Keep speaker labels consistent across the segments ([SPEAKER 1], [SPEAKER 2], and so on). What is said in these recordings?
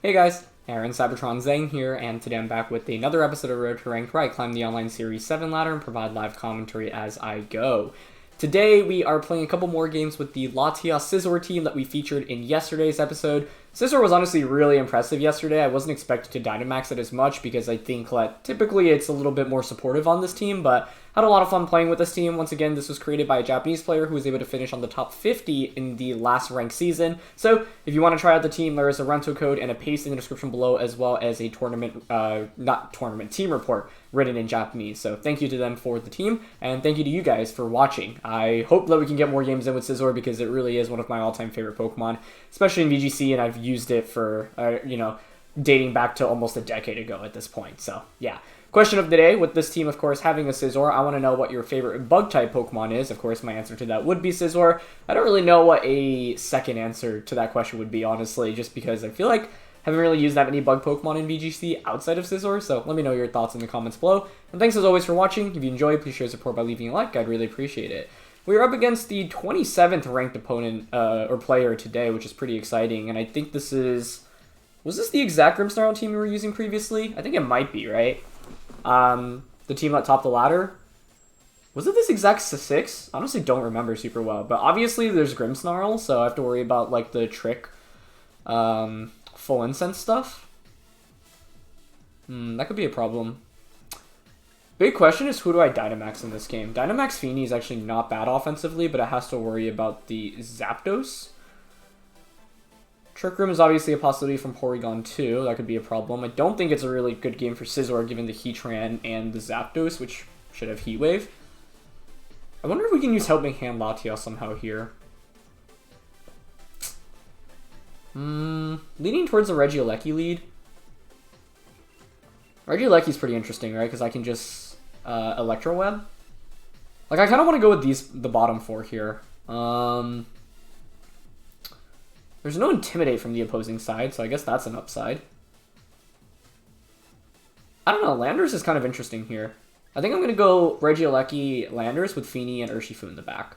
[SPEAKER 1] Hey guys, Aaron Cybertron Zhang here, and today I'm back with another episode of Road to Ranked where I climb the online Series 7 ladder and provide live commentary as I go. Today we are playing a couple more games with the Latias Scizor team that we featured in yesterday's episode. Scizor was honestly really impressive yesterday. I wasn't expecting to Dynamax it as much because I think that typically it's a little bit more supportive on this team, but had a lot of fun playing with this team. Once again, this was created by a Japanese player who was able to finish on the top 50 in the last ranked season. So if you want to try out the team, there is a rental code and a paste in the description below, as well as a team report written in Japanese. So thank you to them for the team, and thank you to you guys for watching. I hope that we can get more games in with Scizor because it really is one of my all-time favorite Pokemon, especially in VGC, and I've used it for, dating back to almost a decade ago at this point. So yeah. Question of the day, with this team, of course, having a Scizor, I want to know what your favorite Bug-type Pokemon is. Of course, my answer to that would be Scizor. I don't really know what a second answer to that question would be, honestly, just because I feel like I haven't really used that many Bug Pokemon in VGC outside of Scizor, so let me know your thoughts in the comments below. And thanks as always for watching. If you enjoyed, please share support by leaving a like. I'd really appreciate it. We are up against the 27th ranked opponent, or player today, which is pretty exciting, and I think this is... Was this the exact Grimmsnarl team we were using previously? I think it might be, right? The team that topped the ladder. Was it this exact 6? I honestly don't remember super well, but obviously there's Grimmsnarl, so I have to worry about like the trick, full incense stuff. That could be a problem. Big question is, who do I Dynamax in this game? Dynamax Feeny is actually not bad offensively, but it has to worry about the Zapdos. Trick Room is obviously a possibility from Porygon too. That could be a problem. I don't think it's a really good game for Scizor given the Heatran and the Zapdos, which should have Heat Wave. I wonder if we can use Helping Hand Latias somehow here. Leaning towards the Regieleki lead. Regioleki's pretty interesting, right? Because I can just Electro Web. Like, I kind of want to go with the bottom 4 here. There's no Intimidate from the opposing side, so I guess that's an upside. I don't know, Landers is kind of interesting here. I think I'm going to go Regieleki Landers with Feeny and Urshifu in the back.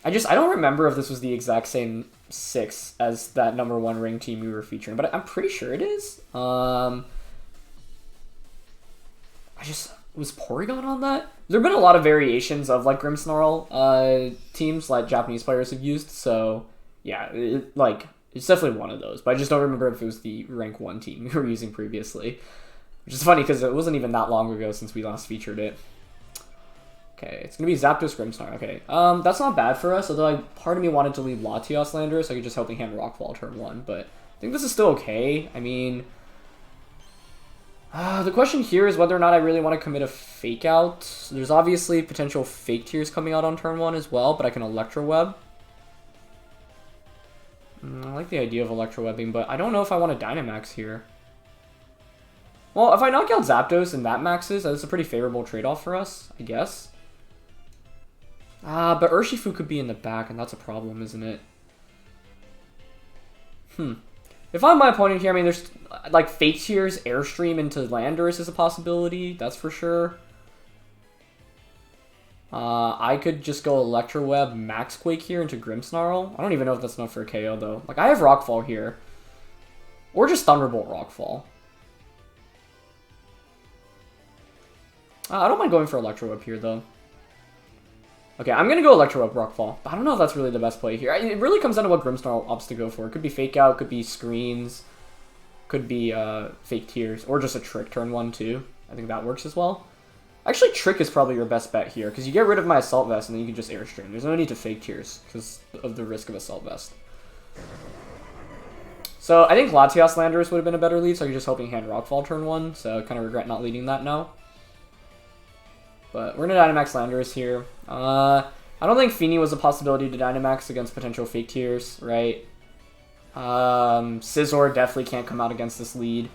[SPEAKER 1] I don't remember if this was the exact same 6 as that #1 ring team we were featuring, but I'm pretty sure it is. Was Porygon on that? There have been a lot of variations of like Grimmsnarl teams like Japanese players have used, so... Yeah, it's definitely one of those, but I just don't remember if it was the rank 1 team we were using previously. Which is funny, because it wasn't even that long ago since we last featured it. Okay, it's going to be Zapdos Grimmsnarl. Okay, that's not bad for us, although part of me wanted to leave Latias Lander so I could just Helping Hand Rockfall turn 1, but I think this is still okay. I mean... the question here is whether or not I really want to commit a Fake Out. There's obviously potential Fake Tears coming out on turn 1 as well, but I can Electro Web. I like the idea of Electro Webbing, but I don't know if I want to Dynamax here. Well, if I knock out Zapdos and that maxes, that's a pretty favorable trade-off for us, I guess. But Urshifu could be in the back, and that's a problem, isn't it? If I'm my opponent here, I mean, there's, like, Fake Tears, Airstream into Landorus is a possibility, that's for sure. I could just go Electro Web, Max Quake here into Grimmsnarl. I don't even know if that's enough for a KO, though. Like, I have Rockfall here. Or just Thunderbolt Rockfall. I don't mind going for Electro Web here, though. Okay, I'm going to go Electro Web Rockfall. I don't know if that's really the best play here. It really comes down to what Grimmsnarl opts to go for. It could be Fake Out, could be Screens, could be Fake Tears, or just a Trick turn 1, too. I think that works as well. Actually, Trick is probably your best bet here, because you get rid of my Assault Vest, and then you can just Airstream. There's no need to Fake Tears, because of the risk of Assault Vest. So, I think Latias Landers would have been a better lead, so I could just Helping Hand Rockfall turn 1, so I kind of regret not leading that now. But we're going to Dynamax Landers here. I don't think Feeny was a possibility to Dynamax against potential Fake Tears, right? Scizor definitely can't come out against this lead.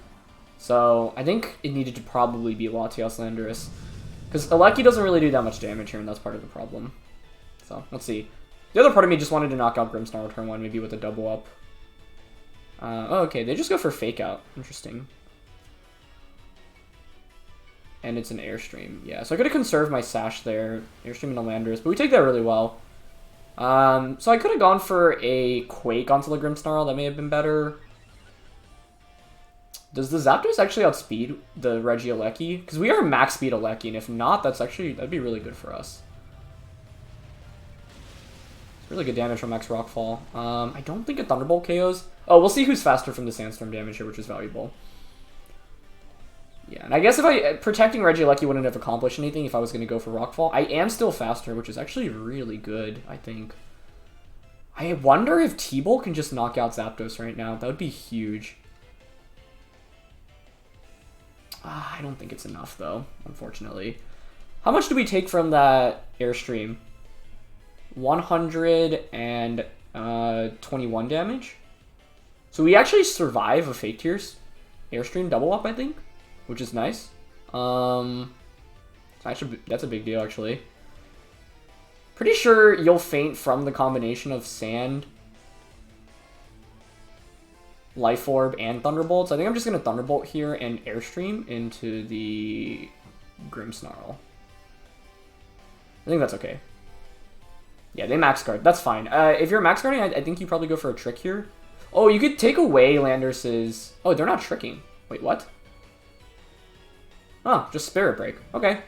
[SPEAKER 1] So, I think it needed to probably be Latias Landorus. Because Aleki doesn't really do that much damage here, and that's part of the problem. So, let's see. The other part of me just wanted to knock out Grimmsnarl turn 1, maybe with a double up. Oh, okay, they just go for Fake Out. Interesting. And it's an Airstream. Yeah, so I could have conserved my Sash there. Airstream into Landorus, but we take that really well. So I could have gone for a Quake onto the Grimmsnarl. That may have been better. Does the Zapdos actually outspeed the Regieleki? Because we are max speed Aleki, and if not, that'd be really good for us. It's really good damage from Max Rockfall. I don't think a Thunderbolt KOs. Oh, we'll see who's faster from the Sandstorm damage here, which is valuable. Yeah, and I guess if protecting Regieleki wouldn't have accomplished anything if I was going to go for Rockfall. I am still faster, which is actually really good, I think. I wonder if T-Bolt can just knock out Zapdos right now. That would be huge. I don't think it's enough, though, unfortunately. How much do we take from that Airstream? 121 damage? So we actually survive a Fake Tears Airstream double up, I think, which is nice. Actually, that's a big deal, actually. Pretty sure you'll faint from the combination of Sand, Life Orb, and Thunderbolts. I think I'm just going to Thunderbolt here and Airstream into the Grimmsnarl. I think that's okay. Yeah, they max guard. That's fine. If you're max guarding, I think you probably go for a trick here. Oh, you could take away Landorus's... Oh, they're not tricking. Wait, what? Oh, just Spirit Break. Okay.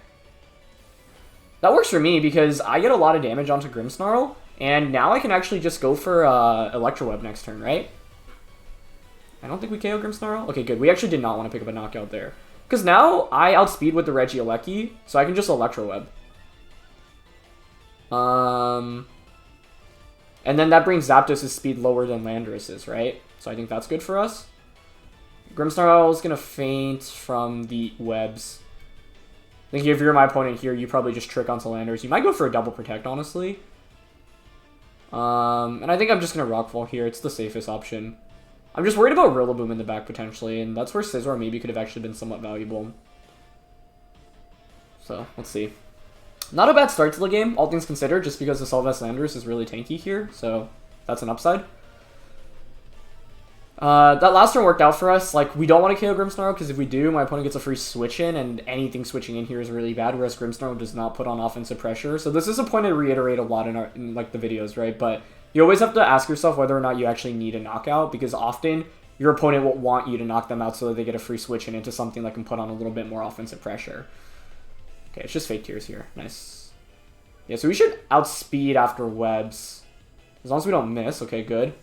[SPEAKER 1] That works for me because I get a lot of damage onto Grimmsnarl, and now I can actually just go for Electro Web next turn, right? I don't think we KO Grimmsnarl. Okay, good. We actually did not want to pick up a knockout there. Because now I outspeed with the Regieleki, so I can just Electro Web. And then that brings Zapdos' speed lower than Landorus's, right? So I think that's good for us. Grimmsnarl is going to faint from the webs. I think if you're my opponent here, you probably just trick onto Landorus. You might go for a double protect, honestly. And I think I'm just going to Rockfall here. It's the safest option. I'm just worried about Rillaboom in the back, potentially, and that's where Scizor maybe could have actually been somewhat valuable. So, let's see. Not a bad start to the game, all things considered, just because the Sylvester Landorus is really tanky here, so that's an upside. That last turn worked out for us. Like, we don't want to KO Grimmsnarl, because if we do, my opponent gets a free switch in, and anything switching in here is really bad, whereas Grimmsnarl does not put on offensive pressure. So this is a point I reiterate a lot in like, the videos, right? But you always have to ask yourself whether or not you actually need a knockout, because often your opponent will want you to knock them out so that they get a free switch in into something that can put on a little bit more offensive pressure. Okay, it's just Fake Tears here. Nice. Yeah, so we should outspeed after webs. As long as we don't miss. Okay, good.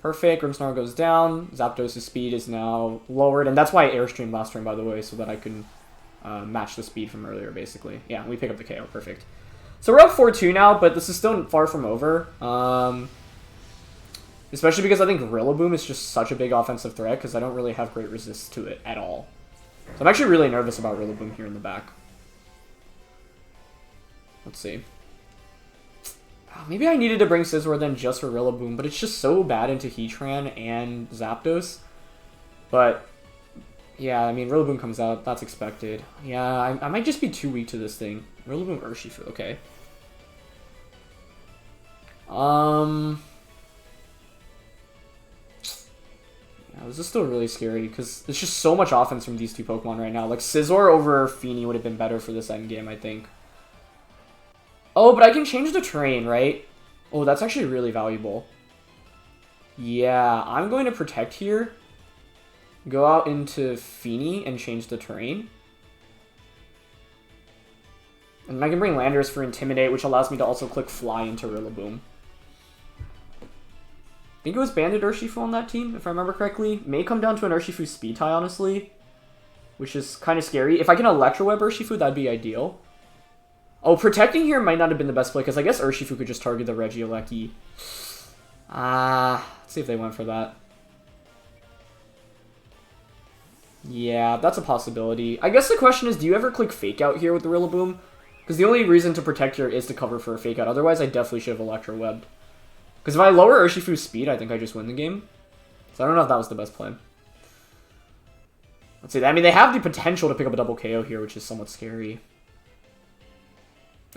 [SPEAKER 1] Perfect. Grimmsnarl goes down. Zapdos' speed is now lowered. And that's why I Airstreamed last turn, by the way, so that I can match the speed from earlier, basically. Yeah, we pick up the KO. Perfect. So we're up 4-2 now, but this is still far from over. Especially because I think Rillaboom is just such a big offensive threat, because I don't really have great resist to it at all. So I'm actually really nervous about Rillaboom here in the back. Let's see. Maybe I needed to bring Scizor then just for Rillaboom, but it's just so bad into Heatran and Zapdos. But, yeah, I mean, Rillaboom comes out. That's expected. Yeah, I might just be too weak to this thing. Rillaboom Urshifu, okay. Yeah, this is still really scary, because there's just so much offense from these two Pokemon right now. Like, Scizor over Feeny would have been better for this endgame, I think. Oh, but I can change the terrain, right? Oh, that's actually really valuable. Yeah, I'm going to Protect here. Go out into Feeny and change the terrain. And I can bring Landorus for Intimidate, which allows me to also click Fly into Rillaboom. I think it was Banded Urshifu on that team, if I remember correctly. May come down to an Urshifu speed tie, honestly. Which is kind of scary. If I can Electro Web Urshifu, that'd be ideal. Oh, Protecting here might not have been the best play, because I guess Urshifu could just target the Regieleki. Let's see if they went for that. Yeah, that's a possibility. I guess the question is, do you ever click Fake Out here with the Rillaboom? Because the only reason to Protect here is to cover for a Fake Out. Otherwise, I definitely should have Electro Webbed. Because if I lower Urshifu's speed, I think I just win the game. So I don't know if that was the best play. Let's see. I mean, they have the potential to pick up a double KO here, which is somewhat scary.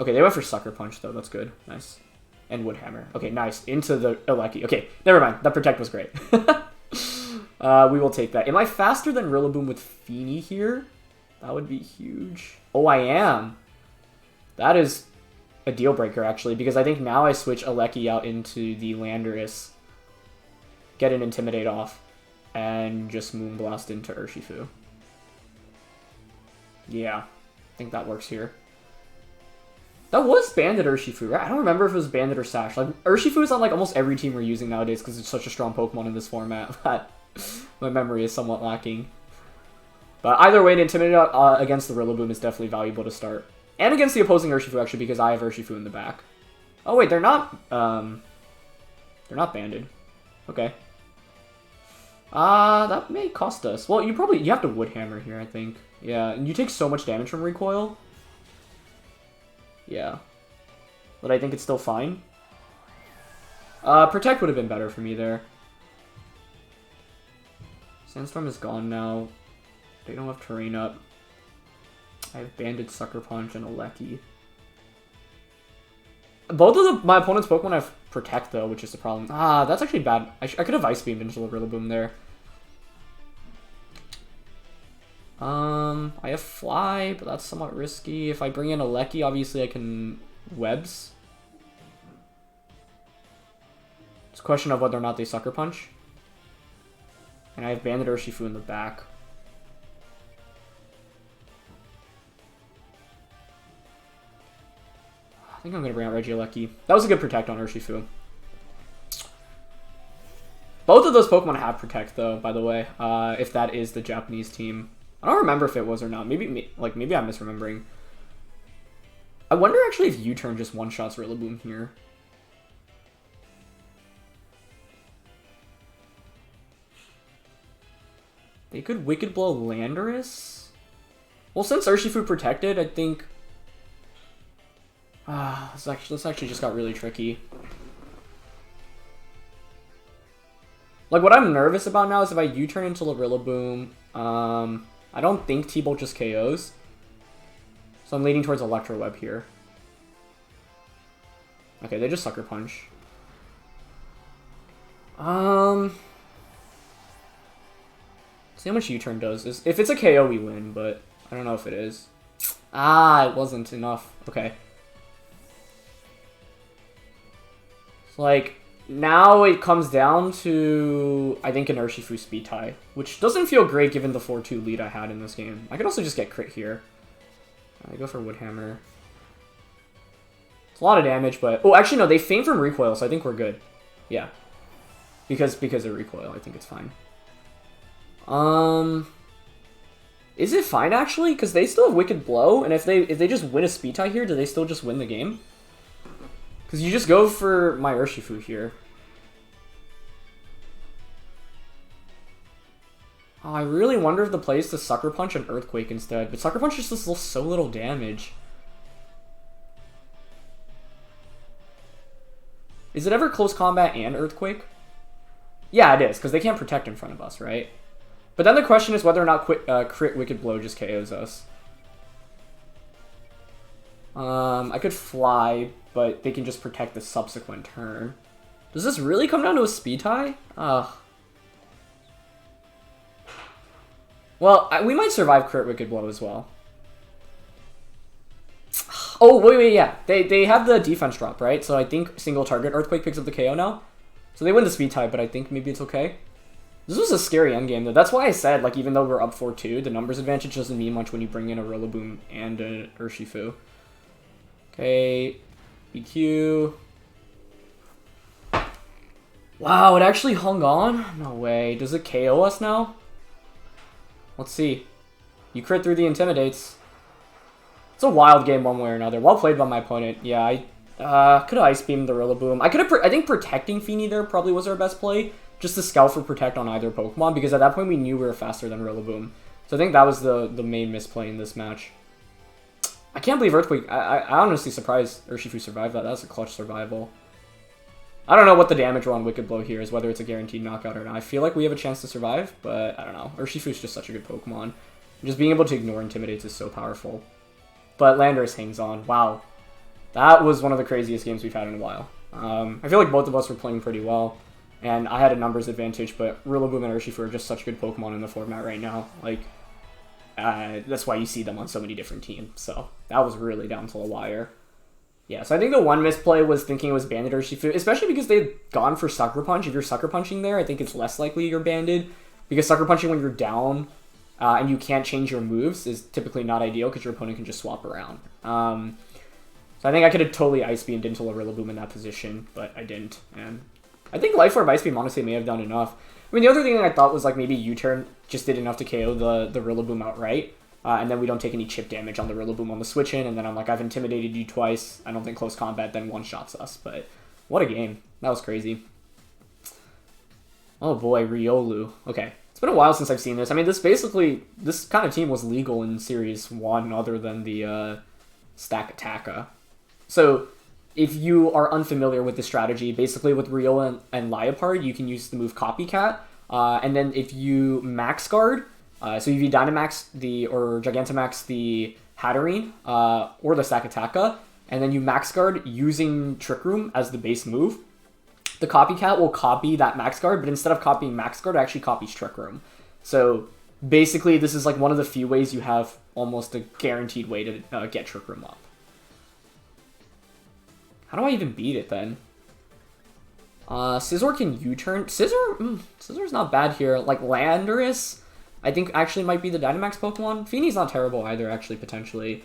[SPEAKER 1] Okay, they went for Sucker Punch, though. That's good. Nice. And Wood Hammer. Okay, nice. Into the Eleki. Okay, never mind. That Protect was great. We will take that. Am I faster than Rillaboom with Feeny here? That would be huge. Oh, I am. That is a deal breaker, actually, because I think now I switch Eleki out into the Landorus. Get an Intimidate off. and just Moonblast into Urshifu. Yeah, I think that works here. That was Bandit Urshifu, right? I don't remember if it was Bandit or Sash. Like, Urshifu is on like almost every team we're using nowadays because it's such a strong Pokemon in this format that my memory is somewhat lacking. But either way, to Intimidate against the Rillaboom is definitely valuable to start. And against the opposing Urshifu, actually, because I have Urshifu in the back. Oh, wait, they're not banded. Okay. That may cost us. Well, you have to Wood Hammer here, I think. Yeah, and you take so much damage from Recoil. Yeah. But I think it's still fine. Protect would have been better for me there. Sandstorm is gone now. They don't have Terrain up. I have Banded, Sucker Punch, and a Lecky. Both of my opponent's Pokemon have Protect, though, which is the problem. Ah, that's actually bad. I could have Ice Beamed into the Rillaboom there. I have Fly, but that's somewhat risky. If I bring in a Lecky, obviously I can Webs. It's a question of whether or not they Sucker Punch. And I have Banded Urshifu in the back. I think I'm going to bring out Regieleki. That was a good Protect on Urshifu. Both of those Pokemon have Protect, though, by the way, if that is the Japanese team. I don't remember if it was or not. Maybe I'm misremembering. I wonder, actually, if U-Turn just one-shots Rillaboom here. They could Wicked Blow Landorus? Well, since Urshifu protected, I think... this actually just got really tricky. Like, what I'm nervous about now is if I U-turn into the Rillaboom, I don't think T-Bolt just KOs. So I'm leaning towards Electro Web here. Okay, they just Sucker Punch. See how much U-turn does. If it's a KO, we win, but I don't know if it is. Ah, it wasn't enough. Okay. So, like, now it comes down to, I think, an Urshifu Speed Tie, which doesn't feel great given the 4-2 lead I had in this game. I could also just get crit here. I go for Wood Hammer. It's a lot of damage, but... Oh, actually, no, they feign from Recoil, so I think we're good. Yeah. Because of Recoil, I think it's fine. Is it fine, actually? Because they still have Wicked Blow, and if they just win a Speed Tie here, do they still just win the game? Because you just go for my Urshifu here. Oh, I really wonder if the play is to Sucker Punch and Earthquake instead, but Sucker Punch just does so little damage. Is it ever Close Combat and Earthquake? Yeah, it is, because they can't protect in front of us, right? But then the question is whether or not crit Wicked Blow just KOs us. I could Fly, but they can just protect the subsequent turn. Does this really come down to a Speed Tie? Ugh. Well, we might survive crit Wicked Blow as well. Oh, wait, yeah. They have the defense drop, right? So I think single target Earthquake picks up the KO now. So they win the Speed Tie, but I think maybe it's okay. This was a scary endgame, though. That's why I said, like, even though we're up 4-2, the numbers advantage doesn't mean much when you bring in a Rillaboom and an Urshifu. Okay, EQ. Wow, it actually hung on? No way. Does it KO us now? Let's see. You crit through the Intimidates. It's a wild game one way or another. Well played by my opponent. Yeah, I could have Ice Beamed the Rillaboom. I think protecting Feeny there probably was our best play. Just to scout for Protect on either Pokemon, because at that point we knew we were faster than Rillaboom. So I think that was the main misplay in this match. I can't believe Earthquake. I honestly surprised Urshifu survived that. That's a clutch survival. I don't know what the damage we're on Wicked Blow here is, whether it's a guaranteed knockout or not. I feel like we have a chance to survive, but I don't know. Urshifu's just such a good Pokemon. Just being able to ignore Intimidates is so powerful. But Landorus hangs on. Wow. That was one of the craziest games we've had in a while. I feel like both of us were playing pretty well. And I had a numbers advantage, but Rillaboom and Urshifu are just such good Pokemon in the format right now. Like, that's why you see them on so many different teams. So that was really down to the wire. Yeah, so I think the one misplay was thinking it was Banded Urshifu, especially because they've gone for Sucker Punch. If you're Sucker Punching there, I think it's less likely you're banded. because Sucker Punching when you're down and you can't change your moves is typically not ideal because your opponent can just swap around. So I think I could have totally Ice Beamed into a Rillaboom in that position, but I didn't. And I think Life Orb Ice Beam honestly may have done enough. I mean, the other thing I thought was like maybe U-Turn just did enough to KO the Rillaboom outright. And then we don't take any chip damage on the Rillaboom on the switch in, and then I'm like, I've intimidated you twice. I don't think close combat then one-shots us, but what a game. That was crazy. Oh boy, Riolu. Okay, it's been a while since I've seen this. I mean, this kind of team was legal in Series 1 other than the Stack Attacka. So, if you are unfamiliar with the strategy, basically with Riolu and Liepard, you can use the move Copycat, and then if you Max Guard, so if you Dynamax or Gigantamax the Hatterene, or the Stack Attacka, and then you Max Guard using Trick Room as the base move, the Copycat will copy that Max Guard, but instead of copying Max Guard, it actually copies Trick Room. So basically, this is like one of the few ways you have almost a guaranteed way to get Trick Room up. How do I even beat it then? Scizor can U-turn. Scizor's not bad here. Like Landorus, I think actually might be the Dynamax Pokemon. Feeney's not terrible either, actually, potentially.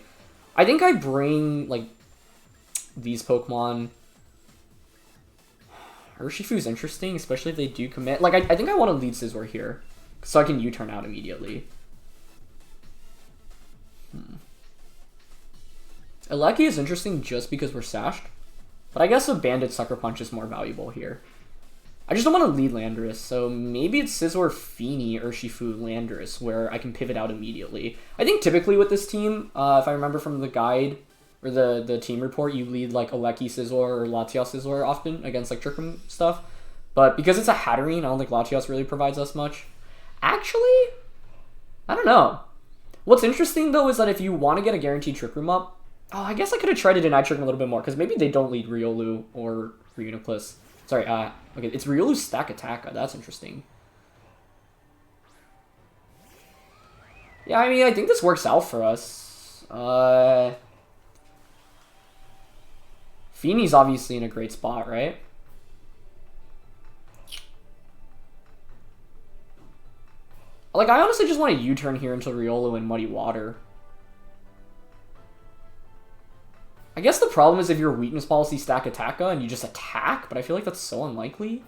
[SPEAKER 1] I think I bring, like, these Pokemon. Urshifu's interesting, especially if they do commit. Like, I think I want to lead Scizor here, so I can U-turn out immediately. Eleki is interesting just because we're sashed, but I guess a Bandit Sucker Punch is more valuable here. I just don't want to lead Landorus, so maybe it's Scizor, Feeney, Urshifu, Landorus, where I can pivot out immediately. I think typically with this team, if I remember from the guide, or the team report, you lead like Eleki Scizor or Latias Scizor often against like Trick Room stuff. But because it's a Hatterene, I don't think Latias really provides us much. Actually, I don't know. What's interesting though is that if you want to get a guaranteed Trick Room up, I guess I could have tried to deny Trick Room a little bit more, because maybe they don't lead Riolu or Reuniclus. Sorry, okay, it's Riolu's Stack Attacka. That's interesting. Yeah, I mean, I think this works out for us. Feeney's obviously in a great spot, right? Like, I honestly just want to U-turn here into Riolu and Muddy Water. I guess the problem is if your weakness policy Stack Attacka and you just attack, but I feel like that's so unlikely.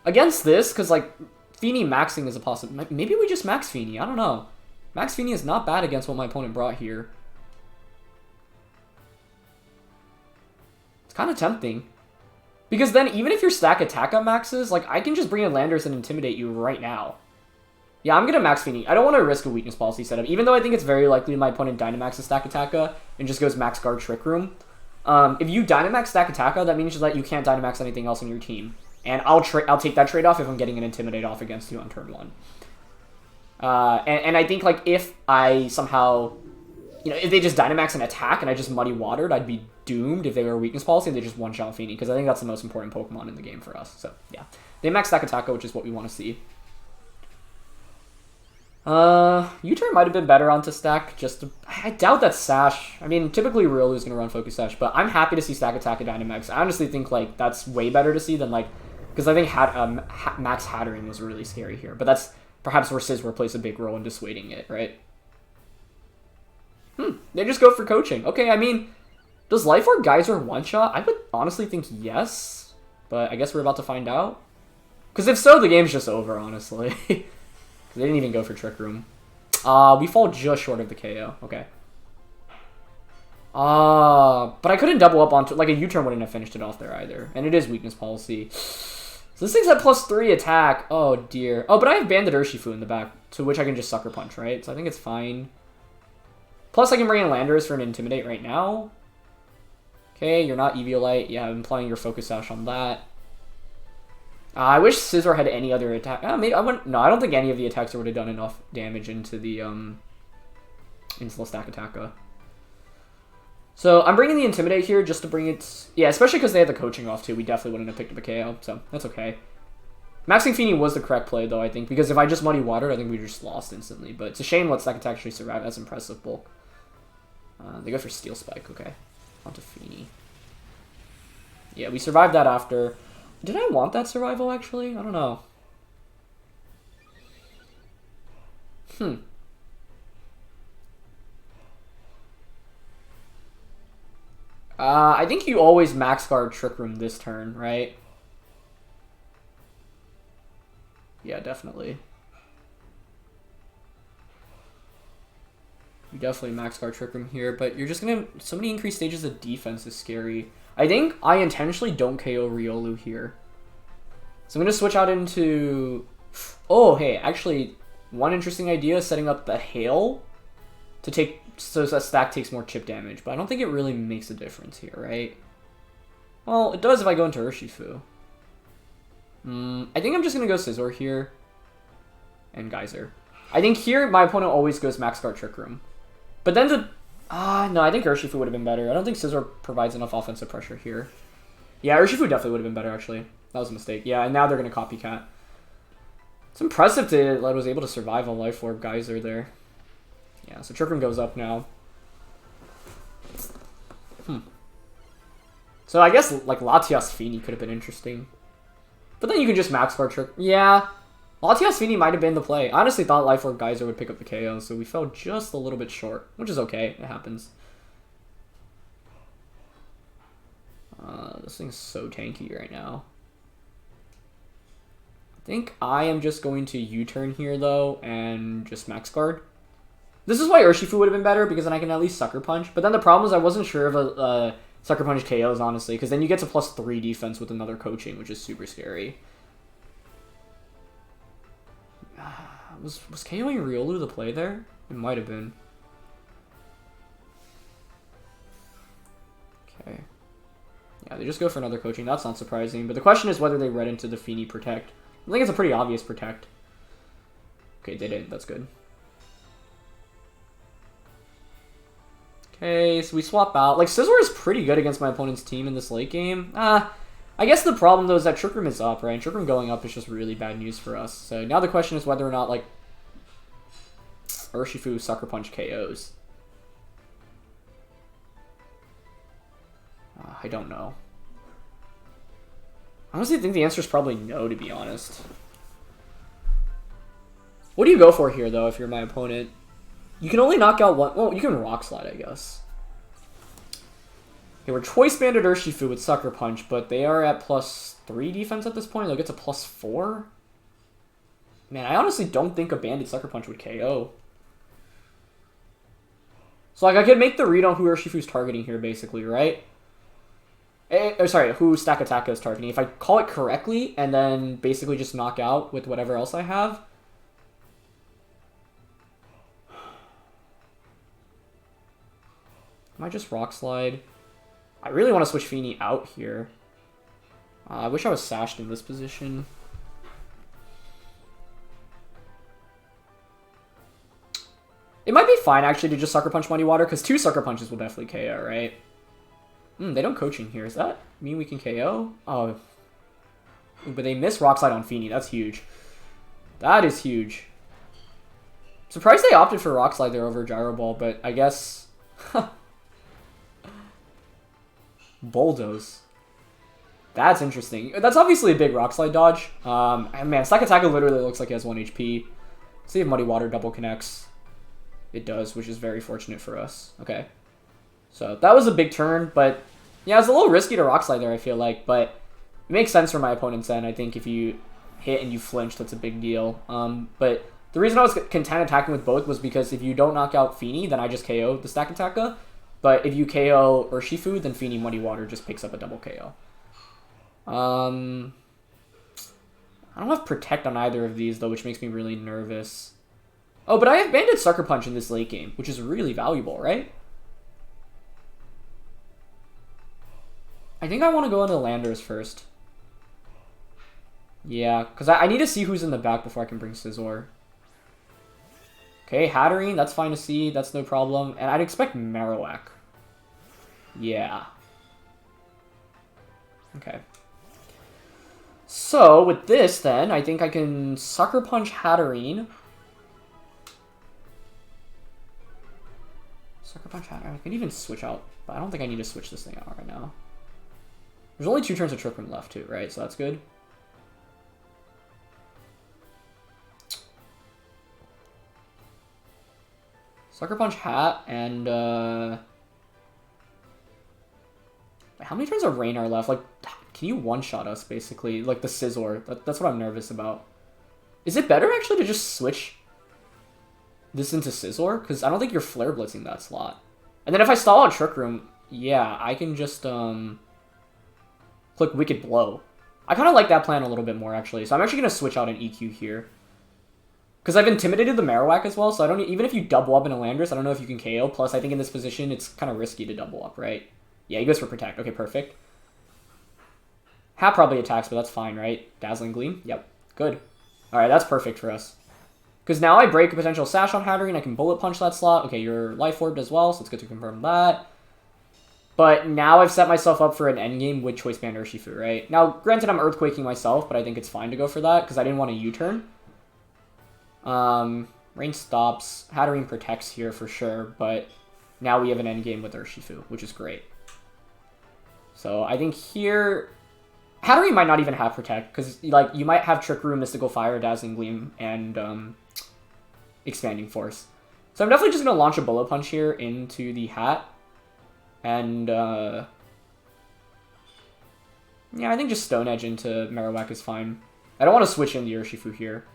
[SPEAKER 1] Against this, because, like, Feeney maxing is a possibility. Maybe we just max Feeney. I don't know. Max Feeney is not bad against what my opponent brought here. It's kind of tempting. Because then, even if your Stack Attacka maxes, like, I can just bring in Landorus and intimidate you right now. Yeah, I'm going to max Feeney. I don't want to risk a weakness policy setup, even though I think it's very likely my opponent Dynamaxes Stack Attacka and just goes Max Guard Trick Room. If you Dynamax Stack Attacka, that means that you can't Dynamax anything else on your team. And I'll take that trade-off if I'm getting an Intimidate off against you on turn 1. And I think, like, if I somehow... You know, if they just Dynamax and attack and I just Muddy Watered, I'd be doomed if they were a weakness policy and they just one-shot Feeney, because I think that's the most important Pokemon in the game for us. So, yeah. They max Stack Attacka, which is what we want to see. U-turn might have been better onto Stack, I doubt that's Sash. I mean, typically Riolu's gonna run Focus Sash, but I'm happy to see Stack Attack and Dynamax. I honestly think, like, that's way better to see than, like, because I think Max Hattering was really scary here, but that's perhaps where Scizor plays a big role in dissuading it, right? They just go for coaching. Okay, I mean, does Life Orb Geyser one-shot? I would honestly think yes, but I guess we're about to find out. Because if so, the game's just over, honestly. They didn't even go for Trick Room. We fall just short of the KO. Okay. But I couldn't double up onto... Like, a U-turn wouldn't have finished it off there either. And it is weakness policy. So this thing's at +3 attack. Oh, dear. Oh, but I have Banded Urshifu in the back, to which I can just Sucker Punch, right? So I think it's fine. Plus, I can bring in Landorus for an Intimidate right now. Okay, you're not Eviolite. Yeah, I'm playing your Focus Sash on that. I wish Scizor had any other attack. Maybe I wouldn't. No, I don't think any of the attacks would have done enough damage into the Stack Attacka. So I'm bringing the Intimidate here just to bring it. Yeah, especially because they had the coaching off too. We definitely wouldn't have picked up a KO, so that's okay. Maxing Feeney was the correct play though, I think, because if I just Muddy Watered, I think we just lost instantly. But it's a shame let Stack Attack actually survive. That's impressive bulk. They go for Steel Spike. Okay, onto Feeney. Yeah, we survived that after. Did I want that survival, actually? I don't know. Hmm. I think you always max guard Trick Room this turn, right? Yeah, definitely. You definitely max guard Trick Room here, but you're just gonna... So many increased stages of defense is scary. I think I intentionally don't KO Riolu here. So I'm gonna switch out into... Oh, hey, actually, one interesting idea is setting up the Hail to take... So that stack takes more chip damage, but I don't think it really makes a difference here, right? Well, it does if I go into Urshifu. I think I'm just going to go Scizor here. And Geyser. I think here, my opponent always goes Max Guard Trick Room. But then the... no, I think Urshifu would have been better. I don't think Scizor provides enough offensive pressure here. Yeah, Urshifu definitely would have been better, actually. That was a mistake. Yeah, and now they're going to copycat. It's impressive that I was able to survive a Life Orb Geyser there. Yeah, so Trick Room goes up now. So I guess, like, Latias Fini could have been interesting. But then you can just max guard Trick... Yeah, Latias Fini might have been the play. I honestly thought Life Orb Geyser would pick up the KO, so we fell just a little bit short. Which is okay, it happens. This thing's so tanky right now. I think I am just going to U-turn here, though, and just max guard. This is why Urshifu would have been better, because then I can at least Sucker Punch. But then the problem is I wasn't sure of a Sucker Punch KOs, honestly, because then you get to +3 defense with another coaching, which is super scary. Was KOing Riolu the play there? It might have been. Okay. Yeah, they just go for another coaching. That's not surprising. But the question is whether they read into the Fini Protect. I think it's a pretty obvious Protect. Okay, they didn't. That's good. Okay, so we swap out. Like, Scizor is pretty good against my opponent's team in this late game. I guess the problem, though, is that Trick Room is up, right? And Trick Room going up is just really bad news for us. So now the question is whether or not, like, Urshifu Sucker Punch KOs. I don't know. I honestly think the answer is probably no, to be honest. What do you go for here, though, if you're my opponent? You can only knock out one... Well, you can Rock Slide, I guess. Okay, we're Choice Banded Urshifu with Sucker Punch, but they are at +3 defense at this point. They'll get to +4. Man, I honestly don't think a Banded Sucker Punch would KO. So, like, I could make the read on who Urshifu's targeting here, basically, right? Sorry, who Stack Attack is targeting. If I call it correctly, and then basically just knock out with whatever else I have... I might just Rock Slide. I really want to switch Fini out here. I wish I was sashed in this position. It might be fine, actually, to just Sucker Punch Muddy Water, because 2 Sucker Punches will definitely KO, right? They don't coaching here. Does that mean we can KO? Oh. But they miss Rock Slide on Fini. That's huge. That is huge. Surprised they opted for Rock Slide there over Gyro Ball, but I guess... Bulldoze. That's interesting. That's obviously a big Rock Slide dodge. And man, Stack Attack literally looks like he has 1 HP. See if Muddy Water double connects. It does, which is very fortunate for us. Okay. So that was a big turn, but yeah, it's a little risky to Rock Slide there, I feel like, but it makes sense for my opponent's end. I think if you hit and you flinch, that's a big deal. But the reason I was content attacking with both was because if you don't knock out Fini, then I just KO the Stack Attacker. But if you KO Urshifu, then Fini Muddy Water just picks up a double KO. I don't have Protect on either of these, though, which makes me really nervous. Oh, but I have Banded Sucker Punch in this late game, which is really valuable, right? I think I want to go into Landers first. Yeah, because I need to see who's in the back before I can bring Scizor. Okay, Hatterene, that's fine to see. That's no problem. And I'd expect Marowak. Yeah. Okay. So, with this, then, I think I can Sucker Punch Hatterene. Sucker Punch Hatterene. I can even switch out, but I don't think I need to switch this thing out right now. There's only 2 turns of Trick Room left, too, right? So that's good. Sucker Punch Hat and wait, how many turns of Rain are left? Like, can you one-shot us basically? Like the Scizor. That's what I'm nervous about. Is it better actually to just switch this into Scizor? Because I don't think you're Flare Blitzing that slot. And then if I stall out Trick Room, yeah, I can just click Wicked Blow. I kind of like that plan a little bit more actually. So I'm actually going to switch out an EQ here. Because I've intimidated the Marowak as well, so I don't even if you double up in a Landorus, I don't know if you can KO. Plus, I think in this position, it's kind of risky to double up, right? Yeah, he goes for Protect. Okay, perfect. Hat probably attacks, but that's fine, right? Dazzling Gleam? Yep. Good. Alright, that's perfect for us. Because now I break a potential Sash on Hatterene, I can Bullet Punch that slot. Okay, you're Life Orbed as well, so it's good to confirm that. But now I've set myself up for an endgame with Choice Band Urshifu, right? Now, granted, I'm Earthquaking myself, but I think it's fine to go for that, because I didn't want a U-turn. Rain stops. Hatterene protects here for sure, but now we have an endgame with Urshifu, which is great. So I think here, Hatterene might not even have Protect, because like you might have Trick Room, Mystical Fire, Dazzling Gleam, and Expanding Force. So I'm definitely just going to launch a Bullet Punch here into the Hat. And, yeah, I think just Stone Edge into Marowak is fine. I don't want to switch in the Urshifu here.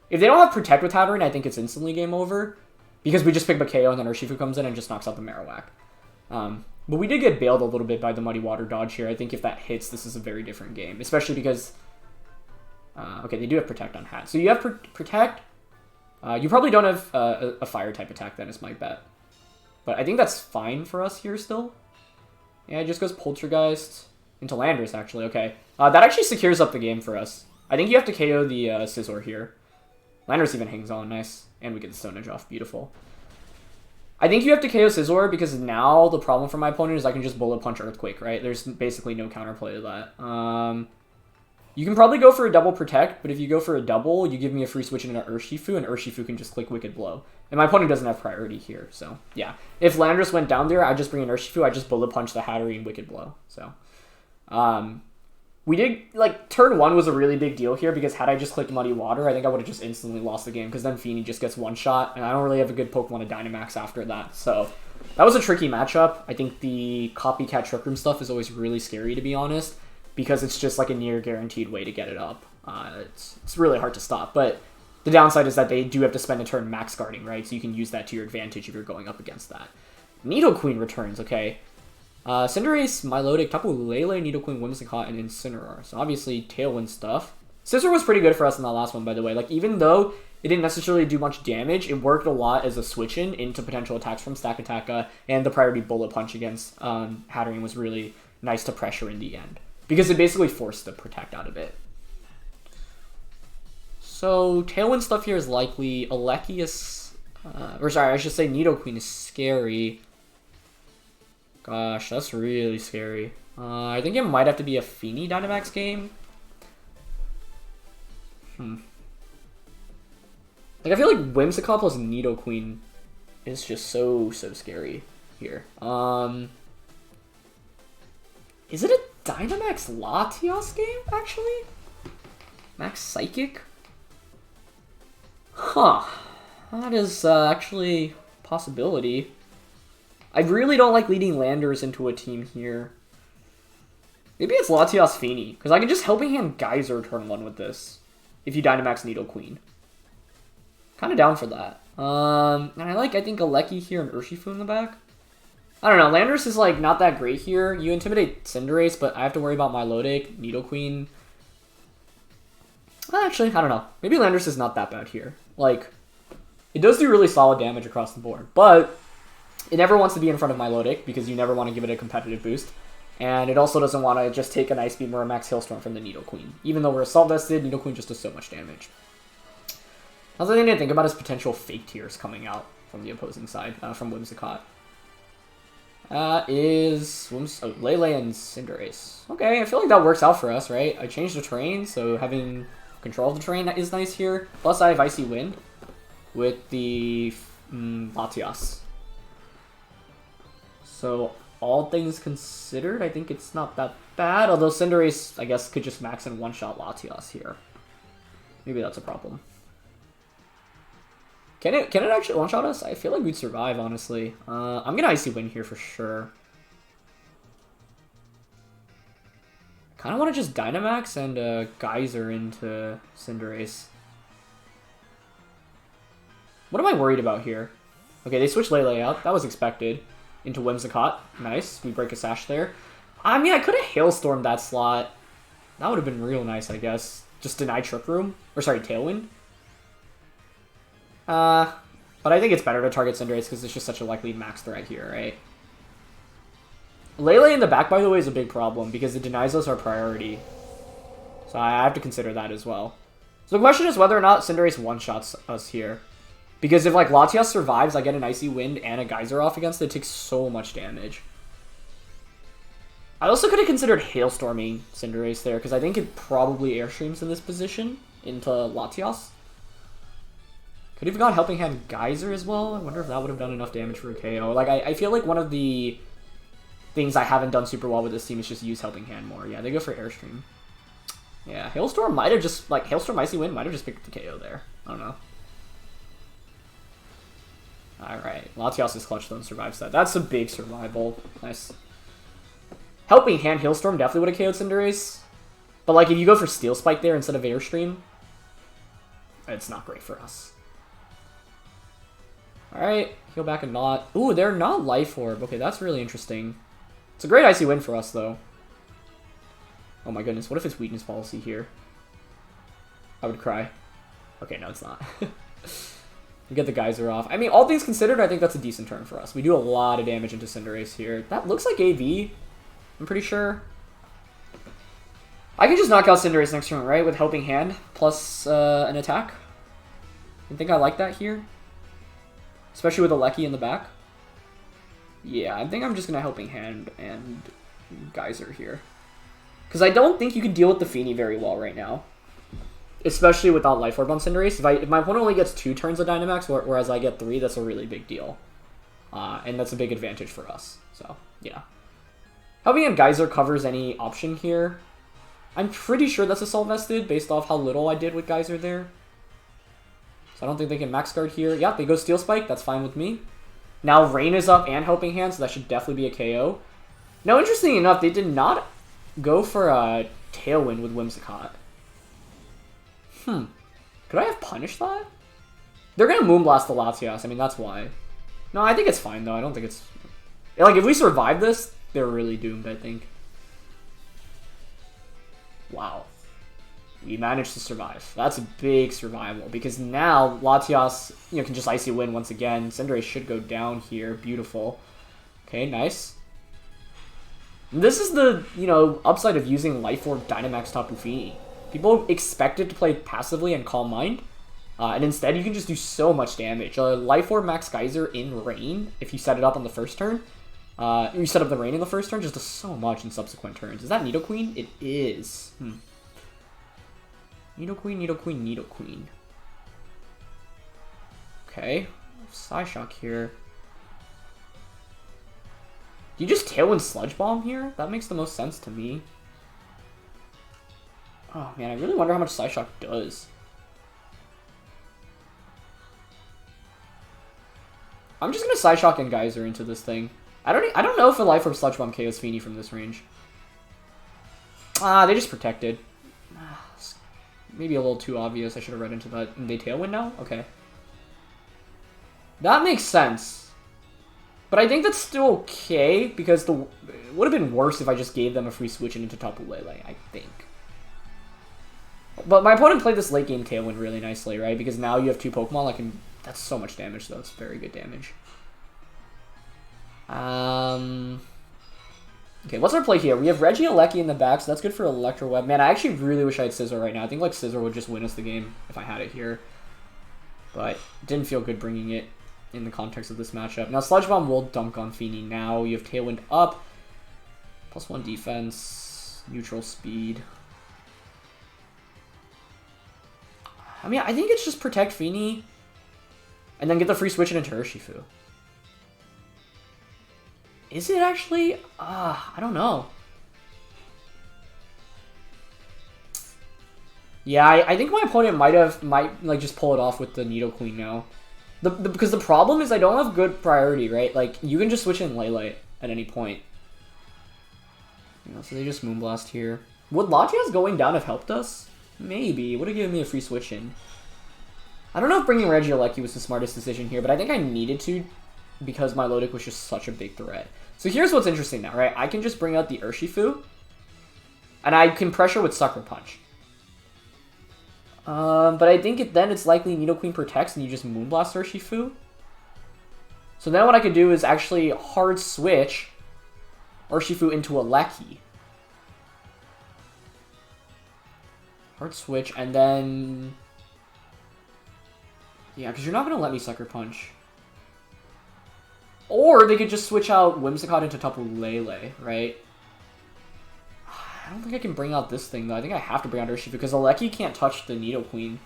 [SPEAKER 1] If they don't have Protect with Hatterene, I think it's instantly game over. Because we just pick KO and then Urshifu comes in and just knocks out the Marowak. But we did get bailed a little bit by the Muddy Water dodge here. I think if that hits, this is a very different game. Especially because... okay, they do have Protect on Hat. So you have Protect. You probably don't have a Fire-type attack, then is my bet. But I think that's fine for us here still. Yeah, it just goes Poltergeist into Landorus, actually. Okay. That actually secures up the game for us. I think you have to KO the Scizor here. Landorus even hangs on. Nice. And we get the Stone Edge off. Beautiful. I think you have to KO Scizor because now the problem for my opponent is I can just Bullet Punch Earthquake, right? There's basically no counterplay to that. You can probably go for a double Protect, but if you go for a double, you give me a free switch into Urshifu, and Urshifu can just click Wicked Blow. And my opponent doesn't have priority here, so yeah. If Landorus went down there, I just bring in Urshifu, I just Bullet Punch the Hatterene Wicked Blow. So, we did, like, turn 1 was a really big deal here, because had I just clicked Muddy Water, I think I would have just instantly lost the game, because then Feeny just gets one shot, and I don't really have a good Pokemon to Dynamax after that, so that was a tricky matchup. I think the Copycat Trick Room stuff is always really scary, to be honest, because it's just like a near guaranteed way to get it up. It's really hard to stop, but the downside is that they do have to spend a turn max guarding, right? So you can use that to your advantage if you're going up against that. Nidoqueen returns, okay. Cinderace, Milotic, Tapu Lele, Nidoqueen, Whimsicott, and Incineroar. So obviously Tailwind stuff. Scizor was pretty good for us in that last one, by the way. Like, even though it didn't necessarily do much damage, it worked a lot as a switch-in into potential attacks from Stack Attacka, and the priority Bullet Punch against Hatterene was really nice to pressure in the end. Because it basically forced the Protect out of it. So, Tailwind stuff here is likely. Latias, or sorry, I should say Nidoqueen is scary. Gosh, that's really scary. I think it might have to be a Feeny Dynamax game. Like, I feel like Whimsicott plus Nidoqueen is just so scary here. Is it a Dynamax Latias game, actually? Max Psychic? Huh. That is actually a possibility. I really don't like leading Landers into a team here. Maybe it's Latias Feeny, because I can just Helping Hand Geyser turn 1 with this, if you Dynamax Nidoqueen. Kind of down for that. And I think Alecki here and Urshifu in the back. I don't know, Landorus is, like, not that great here. You intimidate Cinderace, but I have to worry about Milotic, Nidoqueen. Actually, I don't know. Maybe Landorus is not that bad here. Like, it does do really solid damage across the board, but it never wants to be in front of Milotic, because you never want to give it a competitive boost. And it also doesn't want to just take an Ice Beam or a Max Hailstorm from the Nidoqueen. Even though we're Assault Vested, Nidoqueen just does so much damage. Another thing to think about is potential Fake Tears coming out from the opposing side, from Whimsicott. Lele and Cinderace. Okay, I feel like that works out for us, right? I changed the terrain, so having control of the terrain is nice here. Plus, I have Icy Wind with the Latias. So, all things considered, I think it's not that bad. Although Cinderace, I guess, could just max and one-shot Latias here. Maybe that's a problem. Can it actually one-shot us? I feel like we'd survive, honestly. I'm gonna Icy Wind here for sure. Kind of want to just Dynamax and Geyser into Cinderace. What am I worried about here? Okay, they switched Lele out. That was expected. Into Whimsicott. Nice. We break a Sash there. I mean, I could have Hailstormed that slot. That would have been real nice, I guess. Just deny Trick Room. Or sorry, Tailwind. But I think it's better to target Cinderace because it's just such a likely max threat here, right? Lele in the back, by the way, is a big problem because it denies us our priority. So I have to consider that as well. So the question is whether or not Cinderace one-shots us here. Because if, like, Latias survives, I get an Icy Wind and a Geyser off against it. It takes so much damage. I also could have considered Hailstorming Cinderace there, because I think it probably Airstreams in this position into Latias. Could have gone Helping Hand Geyser as well. I wonder if that would have done enough damage for a KO. Like, I feel like one of the things I haven't done super well with this team is just use Helping Hand more. Yeah, they go for Airstream. Yeah, Hailstorm might have just, like, Hailstorm Icy Wind might have just picked the KO there. I don't know. Alright, Latias is clutch though and survives that. That's a big survival. Nice. Helping Hand Hailstorm definitely would have KO'd Cinderace. But, like, if you go for Steel Spike there instead of Airstream, it's not great for us. Alright, heal back and not. Ooh, they're not Life Orb. Okay, that's really interesting. It's a great Icy Wind for us, though. Oh my goodness, what if it's Weakness Policy here? I would cry. Okay, no, it's not. We get the Geyser off. I mean, all things considered, I think that's a decent turn for us. We do a lot of damage into Cinderace here. That looks like AV, I'm pretty sure. I can just knock out Cinderace next turn, right? With Helping Hand plus an attack. I think I like that here. Especially with a Lecky in the back. Yeah, I think I'm just going to Helping Hand and Geyser here. Because I don't think you can deal with the Feeny very well right now. Especially without Life Orb on Cinderace. If my opponent only gets 2 turns of Dynamax, whereas I get 3, that's a really big deal. And that's a big advantage for us. So, yeah. Helping Hand Geyser covers any option here. I'm pretty sure that's Assault Vested based off how little I did with Geyser there. So I don't think they can Max Guard here. Yeah, they go Steel Spike. That's fine with me. Now Rain is up and Helping Hand, so that should definitely be a KO. Now, interesting enough, they did not go for a Tailwind with Whimsicott. Could I have punished that? They're going to Moonblast the Latias. I mean, that's why. No, I think it's fine, though. I don't think it's... Like, if we survive this, they're really doomed, I think. Wow. We managed to survive. That's a big survival, because now Latias, can just Icy Wind once again. Cinderace should go down here. Beautiful. Okay, nice. This is the, upside of using Life Orb Dynamax Tapu Fini. People expect it to play passively and Calm Mind, and instead you can just do so much damage. Life Orb Max Geyser in Rain, if you set it up on the first turn, you set up the Rain in the first turn, just does so much in subsequent turns. Is that Nidoqueen? It is. Nidoqueen, Nidoqueen, Nidoqueen. Okay, Psyshock here. Do you just Tailwind Sludge Bomb here? That makes the most sense to me. Oh man, I really wonder how much Psyshock does. I'm just gonna Psyshock and Geyser into this thing. I don't know if a Life Orb Sludge Bomb KOs Feeny from this range. They just protected. Maybe a little too obvious. I should have read into that. They Tailwind now? Okay. That makes sense. But I think that's still okay, because it would have been worse if I just gave them a free switch into Tapu Lele, I think. But my opponent played this late game Tailwind really nicely, right? Because now you have 2 Pokemon, that's so much damage, though. It's very good damage. Okay, what's our play here? We have Regieleki in the back, so that's good for Electro Web. Man, I actually really wish I had Scizor right now. I think, Scizor would just win us the game if I had it here. But it didn't feel good bringing it in the context of this matchup. Now, Sludge Bomb will dunk on Feeny now. You have Tailwind up. +1 defense. Neutral speed. I mean, I think it's just protect Feeny. And then get the free switch into Urshifu. Is it actually? I don't know. Yeah, I think my opponent might just pull it off with the Nidoqueen now. Because the problem is I don't have good priority, right? Like, you can just switch in Lele at any point. You know, so they just Moonblast here. Would Latias going down have helped us? Maybe. Would have given me a free switch in. I don't know if bringing Regieleki was the smartest decision here, but I think I needed to because my Milotic was just such a big threat. So here's what's interesting now, right? I can just bring out the Urshifu, and I can pressure with Sucker Punch. But I think then it's likely Nidoqueen protects and you just Moonblast Urshifu. So then what I could do is actually hard switch Urshifu into a Lecky. Hard switch, and then... Yeah, because you're not going to let me Sucker Punch. Or they could just switch out Whimsicott into Tapu Lele, right? I don't think I can bring out this thing, though. I think I have to bring out Urshifu, because Lecky can't touch the Nidoqueen.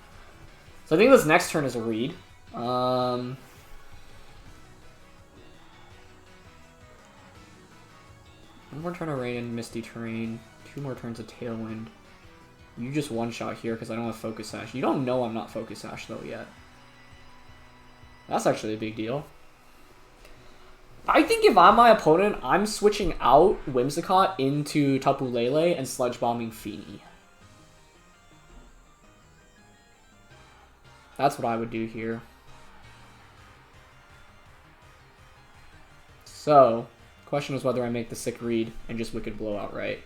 [SPEAKER 1] So I think this next turn is a read. One more turn of Rain and Misty Terrain. 2 more turns of Tailwind. You just one-shot here, because I don't have Focus Sash. You don't know I'm not Focus Sash, though, yet. That's actually a big deal. I think if I'm my opponent, I'm switching out Whimsicott into Tapu Lele and Sludge Bombing Feeny. That's what I would do here. So, question is whether I make the sick read and just Wicked Blow outright.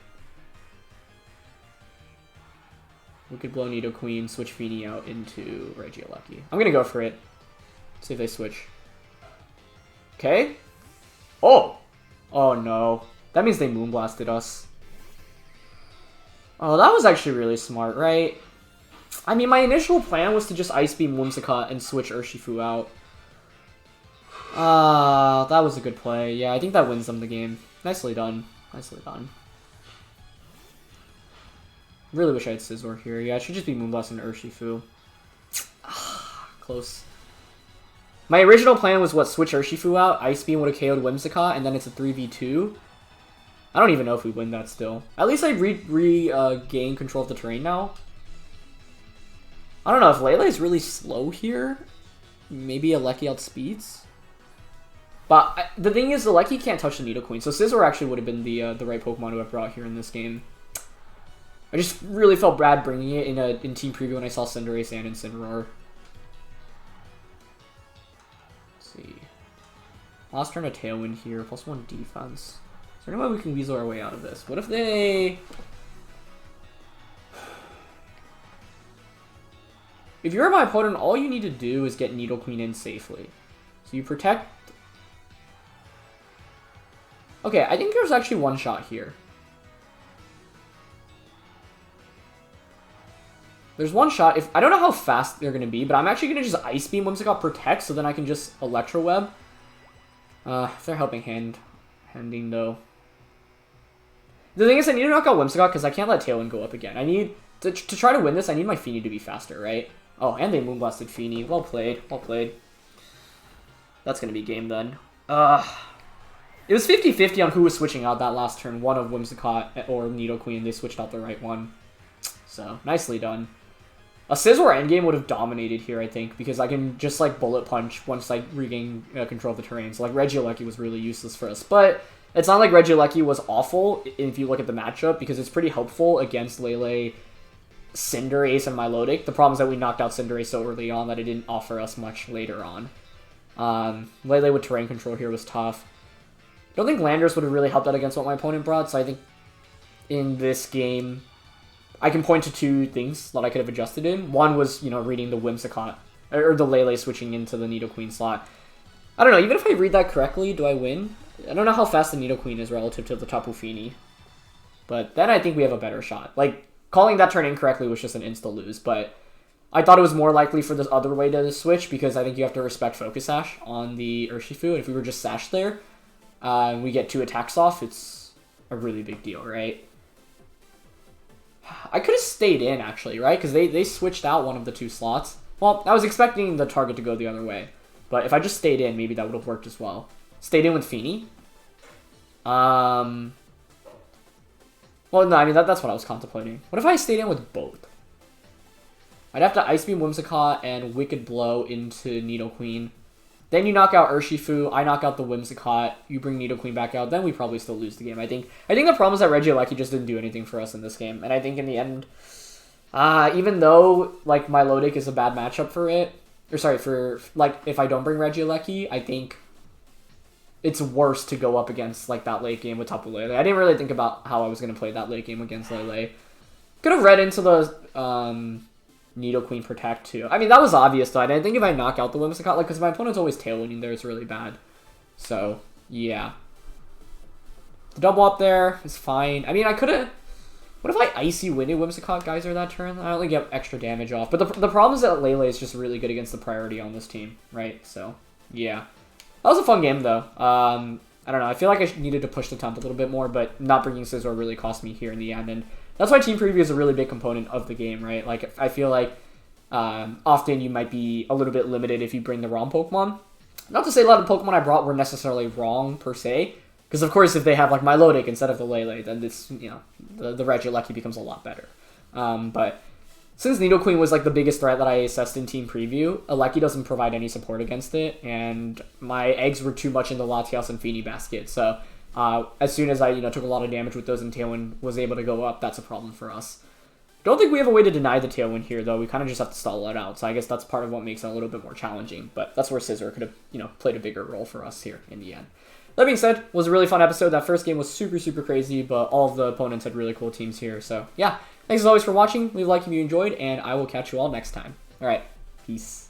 [SPEAKER 1] Wicked Blow Nidoqueen, switch Feeny out into Regieleki. I'm gonna go for it. See if they switch. Okay. Oh! Oh no. That means they Moonblasted us. Oh, that was actually really smart, right? I mean, my initial plan was to just Ice Beam Whimsicott and switch Urshifu out. That was a good play. Yeah, I think that wins them the game. Nicely done. Nicely done. Really wish I had Scizor here. Yeah, it should just be Moonblast and Urshifu. Close. My original plan was, what, switch Urshifu out, Ice Beam would have KO'd Whimsicott, and then it's a 3v2. I don't even know if we win that still. At least I regain control of the terrain now. I don't know, if Lele is really slow here, maybe a Lecky outspeeds. But the thing is, the Lecky can't touch the Nidoqueen, so Scizor actually would have been the right Pokemon to have brought here in this game. I just really felt bad bringing it in Team Preview when I saw Cinderace and Incineroar. See. Last turn of Tailwind here, +1 defense. Is there any way we can weasel our way out of this? What if they... If you're my opponent, all you need to do is get Nidoqueen in safely. So you protect... Okay, I think there's actually one shot here. There's one shot. I don't know how fast they're going to be, but I'm actually going to just Ice Beam Whimsicott Protect, so then I can just Electro Web. If they're helping handing, though. The thing is, I need to knock out Whimsicott because I can't let Tailwind go up again. I need... To try to win this, I need my Feeny to be faster, right? Oh, and they Moonblasted Feeny. Well played. Well played. That's going to be game, then. It was 50-50 on who was switching out that last turn. One of Whimsicott or Nidoqueen. They switched out the right one. So, nicely done. A Scizor endgame would have dominated here, I think, because I can just, like, Bullet Punch once I regain control of the terrain. So, like, Regieleki was really useless for us. But it's not like Regieleki was awful if you look at the matchup, because it's pretty helpful against Lele, Cinderace, and Milotic. The problem is that we knocked out Cinderace so early on that it didn't offer us much later on. Lele with terrain control here was tough. I don't think Landorus would have really helped out against what my opponent brought, so I think in this game... I can point to 2 things that I could have adjusted in. One was, you know, reading the Whimsicott, or the Lele switching into the Nidoqueen slot. I don't know, even if I read that correctly, do I win? I don't know how fast the Nidoqueen is relative to the Tapu Fini. But then I think we have a better shot. Like, calling that turn incorrectly was just an insta-lose, but I thought it was more likely for this other way to switch, because I think you have to respect Focus Sash on the Urshifu, and if we were just Sash there, and we get 2 attacks off, it's a really big deal, right? I could have stayed in, actually, right? Because they switched out one of the 2 slots. Well, I was expecting the target to go the other way. But if I just stayed in, maybe that would have worked as well. Stayed in with Feeny. Well, no, I mean, that's what I was contemplating. What if I stayed in with both? I'd have to Ice Beam Whimsicott and Wicked Blow into Nidoqueen. Then you knock out Urshifu, I knock out the Whimsicott, you bring Nidoqueen back out, then we probably still lose the game. I think the problem is that Regieleki just didn't do anything for us in this game. And I think in the end, even though, like, my Milotic is a bad matchup for it, or sorry, for, like, if I don't bring Regieleki, I think it's worse to go up against, like, that late game with Tapu Lele. I didn't really think about how I was going to play that late game against Lele. Could have read into the Nidoqueen Protect, too. I mean, that was obvious, though. I think if I knock out the Whimsicott, like, because my opponent's always tail-winning there, it's really bad. So, yeah. The double up there is fine. I mean, I could have... What if I Icy Winded Whimsicott Geyser that turn? I only get extra damage off. But the problem is that Lele is just really good against the priority on this team, right? So, yeah. That was a fun game, though. I don't know. I feel like I needed to push the temp a little bit more, but not bringing Scizor really cost me here in the end. And that's why team preview is a really big component of the game, right? Like, I feel like often you might be a little bit limited if you bring the wrong Pokemon. Not to say a lot of the Pokemon I brought were necessarily wrong, per se. Because, of course, if they have, like, Milotic instead of the Lele, then this, you know, the Regieleki becomes a lot better. But since Nidoqueen was, like, the biggest threat that I assessed in Team Preview, Aleki doesn't provide any support against it, and my eggs were too much in the Latias and Feeny basket, so as soon as I, you know, took a lot of damage with those and Tailwind was able to go up, that's a problem for us. Don't think we have a way to deny the Tailwind here, though. We kind of just have to stall it out, so I guess that's part of what makes it a little bit more challenging, but that's where Scizor could have, you know, played a bigger role for us here in the end. That being said, it was a really fun episode. That first game was super, super crazy, but all of the opponents had really cool teams here. So, yeah. Thanks as always for watching. Leave a like if you enjoyed, and I will catch you all next time. All right. Peace.